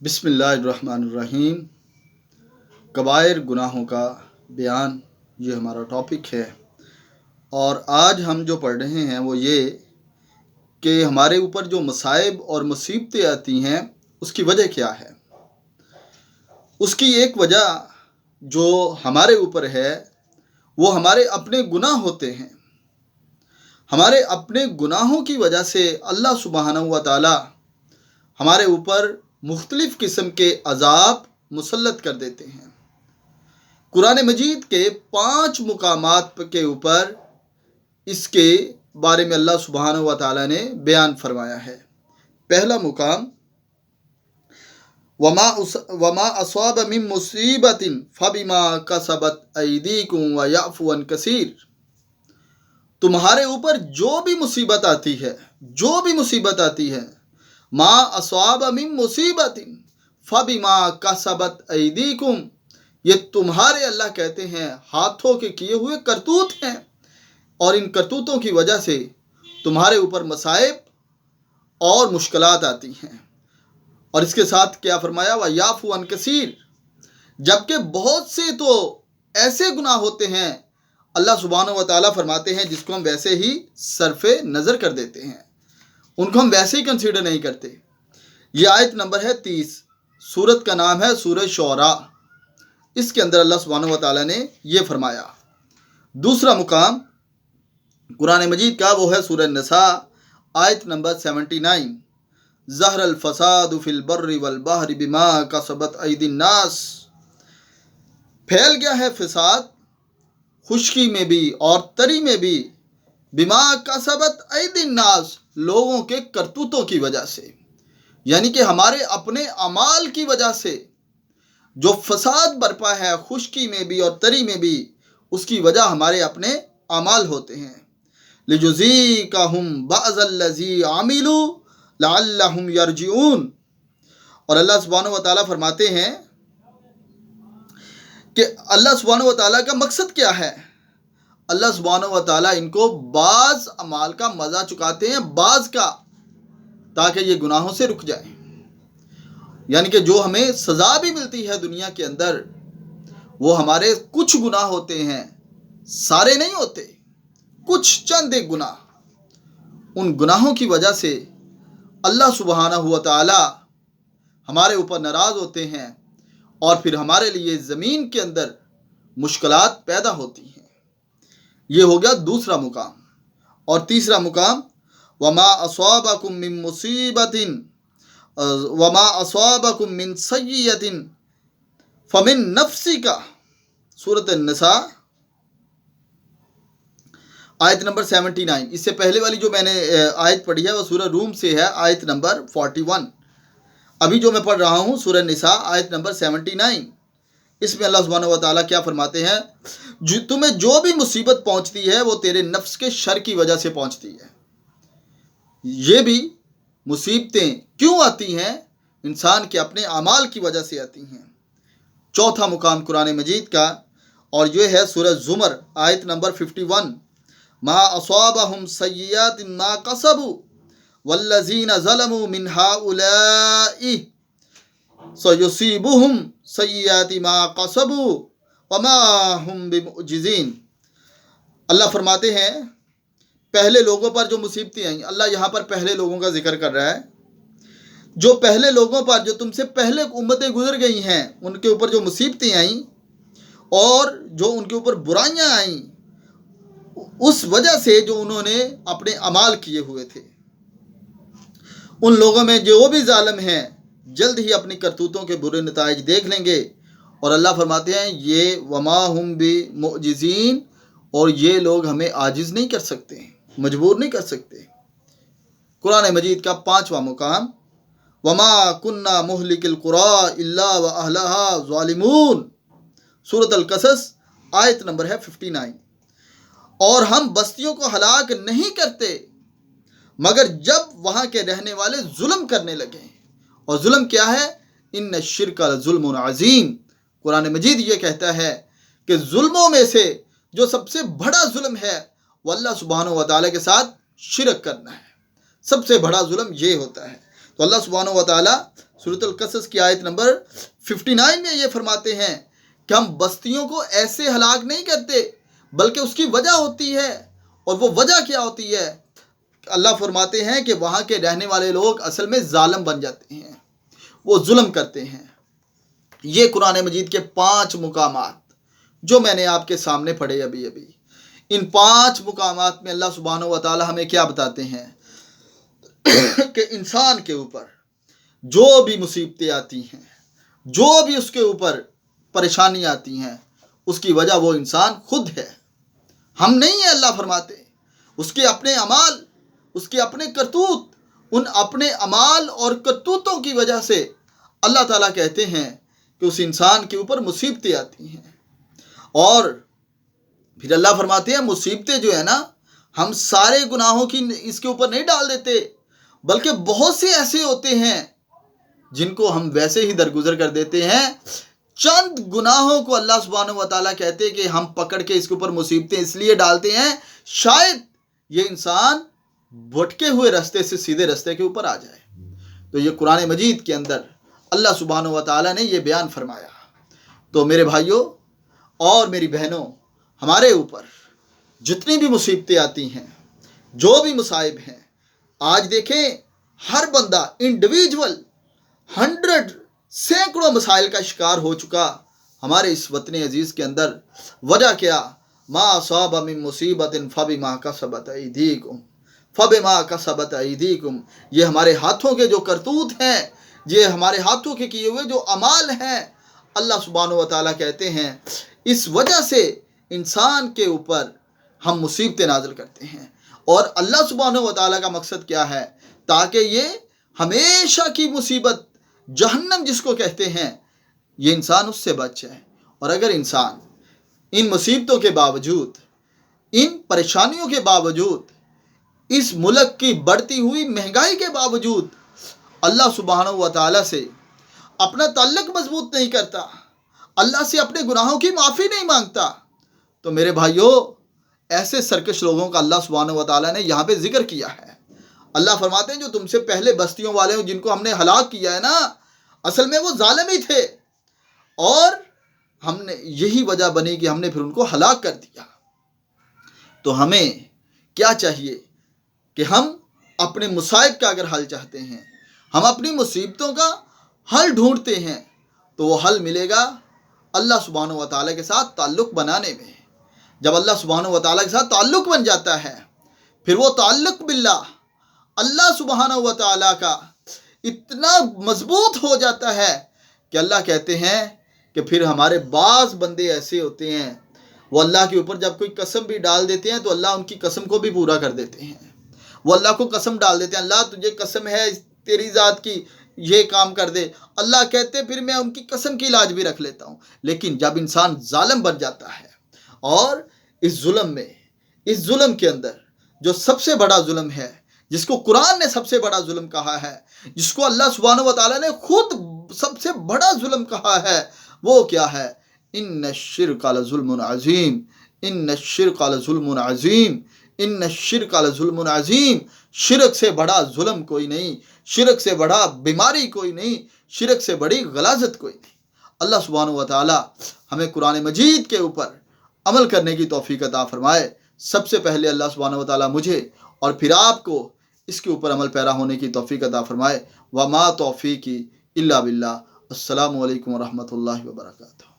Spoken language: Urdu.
بسم اللہ الرحمن الرحیم۔ کبائر گناہوں کا بیان، یہ ہمارا ٹاپک ہے، اور آج ہم جو پڑھ رہے ہیں وہ یہ کہ ہمارے اوپر جو مصائب اور مصیبتیں آتی ہیں اس کی وجہ کیا ہے۔ اس کی ایک وجہ جو ہمارے اوپر ہے وہ ہمارے اپنے گناہ ہوتے ہیں۔ ہمارے اپنے گناہوں کی وجہ سے اللہ سبحانہ و تعالی ہمارے اوپر مختلف قسم کے عذاب مسلط کر دیتے ہیں۔ قرآن مجید کے 5 مقامات کے اوپر اس کے بارے میں اللہ سبحانہ و تعالی نے بیان فرمایا ہے۔ پہلا مقام، وما اصاب من مصیبت فبما کسبت ایدیکم ویعفو عن کثیر۔ تمہارے اوپر جو بھی مصیبت آتی ہے ما اصاب من مصیبت فبما کسبت ایدیکم، یہ تمہارے اللہ کہتے ہیں ہاتھوں کے کیے ہوئے کرتوت ہیں، اور ان کرتوتوں کی وجہ سے تمہارے اوپر مصائب اور مشکلات آتی ہیں۔ اور اس کے ساتھ کیا فرمایا، وَيَعْفُو عَن كَثِيرٍ، جبکہ بہت سے تو ایسے گناہ ہوتے ہیں اللہ سبحانہ و تعالیٰ فرماتے ہیں جس کو ہم ویسے ہی صرف نظر کر دیتے ہیں، ان کو ہم ویسے ہی کنسیڈر نہیں کرتے۔ یہ آیت نمبر ہے 30، سورت کا نام ہے سورہ شعراء۔ اس کے اندر اللہ سبحانہ و تعالیٰ نے یہ فرمایا۔ دوسرا مقام قرآن مجید کا وہ ہے سورہ نساء، آیت نمبر 79، ظہر الفساد فی البر والبحر بما کسبت ایدی الناس، پھیل گیا ہے فساد خشکی میں بھی اور تری میں بھی، بما کسبت ایدی الناس، لوگوں کے کرتوتوں کی وجہ سے، یعنی کہ ہمارے اپنے اعمال کی وجہ سے جو فساد برپا ہے خشکی میں بھی اور تری میں بھی، اس کی وجہ ہمارے اپنے اعمال ہوتے ہیں۔ لِيُذِيقَهُمْ بَعْضَ الَّذِي عَمِلُوا لَعَلَّهُمْ يَرْجِعُونَ۔ اور اللہ سبحانہ و تعالیٰ فرماتے ہیں کہ اللہ سبحانہ و تعالیٰ کا مقصد کیا ہے۔ اللہ سبحانہ و تعالیٰ ان کو بعض اعمال کا مزہ چکاتے ہیں، بعض کا، تاکہ یہ گناہوں سے رک جائیں۔ یعنی کہ جو ہمیں سزا بھی ملتی ہے دنیا کے اندر، وہ ہمارے کچھ گناہ ہوتے ہیں، سارے نہیں ہوتے، کچھ چند ایک گناہ، ان گناہوں کی وجہ سے اللہ سبحانہ و تعالی ہمارے اوپر ناراض ہوتے ہیں، اور پھر ہمارے لیے زمین کے اندر مشکلات پیدا ہوتی ہیں۔ یہ ہو گیا دوسرا مقام۔ اور تیسرا مقام، وما اصابکم من مصیبت وما اصابکم من سیئۃ فمن نفسک، سورۃ النساء آیت نمبر 79۔ اس سے پہلے والی جو میں نے آیت پڑھی ہے وہ سورہ روم سے ہے، آیت نمبر 41۔ ابھی جو میں پڑھ رہا ہوں سورہ نساء آیت نمبر 79، اس میں اللہ سبحانہ و تعالیٰ کیا فرماتے ہیں، تمہیں جو بھی مصیبت پہنچتی ہے وہ تیرے نفس کے شر کی وجہ سے پہنچتی ہے۔ یہ بھی مصیبتیں کیوں آتی ہیں؟ انسان کے اپنے اعمال کی وجہ سے آتی ہیں۔ چوتھا مقام قرآن مجید کا، اور یہ ہے سورہ زمر آیت نمبر 51، ما اصابہم سیئات ما کسبوا والذین ظلموا من ہؤلاء سیصیبہم سیئات ما کسبوا وما ہم بمعجزین۔ اللہ فرماتے ہیں پہلے لوگوں پر جو مصیبتیں آئیں، اللہ یہاں پر پہلے لوگوں کا ذکر کر رہا ہے، جو پہلے لوگوں پر، جو تم سے پہلے امتیں گزر گئی ہیں، ان کے اوپر جو مصیبتیں آئیں اور جو ان کے اوپر برائیاں آئیں، اس وجہ سے جو انہوں نے اپنے اعمال کیے ہوئے تھے، ان لوگوں میں جو بھی ظالم ہیں جلد ہی اپنی کرتوتوں کے برے نتائج دیکھ لیں گے۔ اور اللہ فرماتے ہیں یہ وما ہم بمعجزین، اور یہ لوگ ہمیں عاجز نہیں کر سکتے، مجبور نہیں کر سکتے۔ قرآن مجید کا 5واں مقام، وما كنا مہلک القری الا واہلھا ظالمون، سورۃ القصص آیت نمبر ہے 59۔ اور ہم بستیوں کو ہلاک نہیں کرتے مگر جب وہاں کے رہنے والے ظلم کرنے لگے۔ اور ظلم کیا ہے؟ ان الشرک لظلم عظیم۔ قرآن مجید یہ کہتا ہے کہ ظلموں میں سے جو سب سے بڑا ظلم ہے وہ اللہ سبحانہ و تعالیٰ کے ساتھ شرک کرنا ہے۔ سب سے بڑا ظلم یہ ہوتا ہے۔ تو اللہ سبحانہ و تعالیٰ سورۃ القصص کی آیت نمبر 59 میں یہ فرماتے ہیں کہ ہم بستیوں کو ایسے ہلاک نہیں کرتے بلکہ اس کی وجہ ہوتی ہے. اور وہ وجہ کیا ہوتی ہے؟ اللہ فرماتے ہیں کہ وہاں کے رہنے والے لوگ اصل میں ظالم بن جاتے ہیں، وہ ظلم کرتے ہیں. یہ قرآن مجید کے 5 مقامات جو میں نے آپ کے سامنے پڑھے ابھی، ان 5 مقامات میں اللہ سبحانہ و تعالی ہمیں کیا بتاتے ہیں کہ انسان کے اوپر جو بھی مصیبتیں آتی ہیں، جو بھی اس کے اوپر پریشانی آتی ہیں، اس کی وجہ وہ انسان خود ہے، ہم نہیں ہیں. اللہ فرماتے اس کے اپنے اعمال، اس کے اپنے کرتوت، ان اپنے اعمال اور کرتوتوں کی وجہ سے اللہ تعالیٰ کہتے ہیں کہ اس انسان کے اوپر مصیبتیں آتی ہیں. اور پھر اللہ فرماتے ہیں مصیبتیں جو ہے نا، ہم سارے گناہوں کی اس کے اوپر نہیں ڈال دیتے، بلکہ بہت سے ایسے ہوتے ہیں جن کو ہم ویسے ہی درگزر کر دیتے ہیں. چند گناہوں کو اللہ سبحانہ و تعالیٰ کہتے ہیں کہ ہم پکڑ کے اس کے اوپر مصیبتیں اس لیے ڈالتے ہیں شاید یہ انسان بھٹکے ہوئے راستے سے سیدھے راستے کے اوپر آ جائے. تو یہ قرآن مجید کے اندر اللہ سبحانہ و تعالیٰ نے یہ بیان فرمایا. تو میرے بھائیوں اور میری بہنوں، ہمارے اوپر جتنی بھی مصیبتیں آتی ہیں، جو بھی مصائب ہیں، آج دیکھیں ہر بندہ انڈیویجول 100 سینکڑوں مسائل کا شکار ہو چکا ہمارے اس وطن عزیز کے اندر. وجہ کیا؟ ما اصاب من مصیبت فبما کسبت ایدیکم فبما کسبت ایدیکم. یہ ہمارے ہاتھوں کے جو کرتوت ہیں، یہ ہمارے ہاتھوں کے کیے ہوئے جو اعمال ہیں، اللہ سبحانہ و تعالیٰ کہتے ہیں اس وجہ سے انسان کے اوپر ہم مصیبتیں نازل کرتے ہیں. اور اللہ سبحانہ و تعالیٰ کا مقصد کیا ہے؟ تاکہ یہ ہمیشہ کی مصیبت، جہنم جس کو کہتے ہیں، یہ انسان اس سے بچ جائے. اور اگر انسان ان مصیبتوں کے باوجود، ان پریشانیوں کے باوجود، اس ملک کی بڑھتی ہوئی مہنگائی کے باوجود اللہ سبحانہ و تعالیٰ سے اپنا تعلق مضبوط نہیں کرتا، اللہ سے اپنے گناہوں کی معافی نہیں مانگتا، تو میرے بھائیوں ایسے سرکش لوگوں کا اللہ سبحانہ و تعالیٰ نے یہاں پہ ذکر کیا ہے. اللہ فرماتے ہیں جو تم سے پہلے بستیوں والے ہوں جن کو ہم نے ہلاک کیا ہے نا، اصل میں وہ ظالم ہی تھے، اور ہم نے یہی وجہ بنی کہ ہم نے پھر ان کو ہلاک کر دیا. تو ہمیں کیا چاہیے کہ ہم اپنے مصائب کا اگر حل چاہتے ہیں، ہم اپنی مصیبتوں کا حل ڈھونڈتے ہیں، تو وہ حل ملے گا اللہ سبحانہ و تعالیٰ کے ساتھ تعلق بنانے میں. جب اللہ سبحانہ و تعالیٰ کے ساتھ تعلق بن جاتا ہے، پھر وہ تعلق باللہ اللہ سبحانہ و تعالیٰ کا اتنا مضبوط ہو جاتا ہے کہ اللہ کہتے ہیں کہ پھر ہمارے بعض بندے ایسے ہوتے ہیں وہ اللہ کے اوپر جب کوئی قسم بھی ڈال دیتے ہیں تو اللہ ان کی قسم کو بھی پورا کر دیتے ہیں. وہ اللہ کو قسم ڈال دیتے ہیں، اللہ تجھے قسم ہے تیری ذات کی یہ کام کر دے. اللہ کہتے پھر میں ان کی قسم کی لاج بھی رکھ لیتا ہوں. لیکن جب انسان ظالم بن جاتا ہے، اور اس ظلم کے اندر جو سب سے بڑا ظلم ہے، جس کو قرآن نے سب سے بڑا ظلم کہا ہے، جس کو اللہ سبحانہ و تعالیٰ نے خود سب سے بڑا ظلم کہا ہے، وہ کیا ہے؟ ان الشرک لظلم عظیم، ان الشرک لظلم عظیم، ان الشرک لظلم عظیم. شرک سے بڑا ظلم کوئی نہیں، شرک سے بڑا بیماری کوئی نہیں، شرک سے بڑی غلاظت کوئی نہیں. اللہ سبحانہ و تعالیٰ ہمیں قرآن مجید کے اوپر عمل کرنے کی توفیق عطا فرمائے. سب سے پہلے اللہ سبحانہ و تعالیٰ مجھے اور پھر آپ کو اس کے اوپر عمل پیرا ہونے کی توفیق عطا فرمائے. وما توفیقی الا باللہ. السلام علیکم ورحمۃ اللہ وبرکاتہ.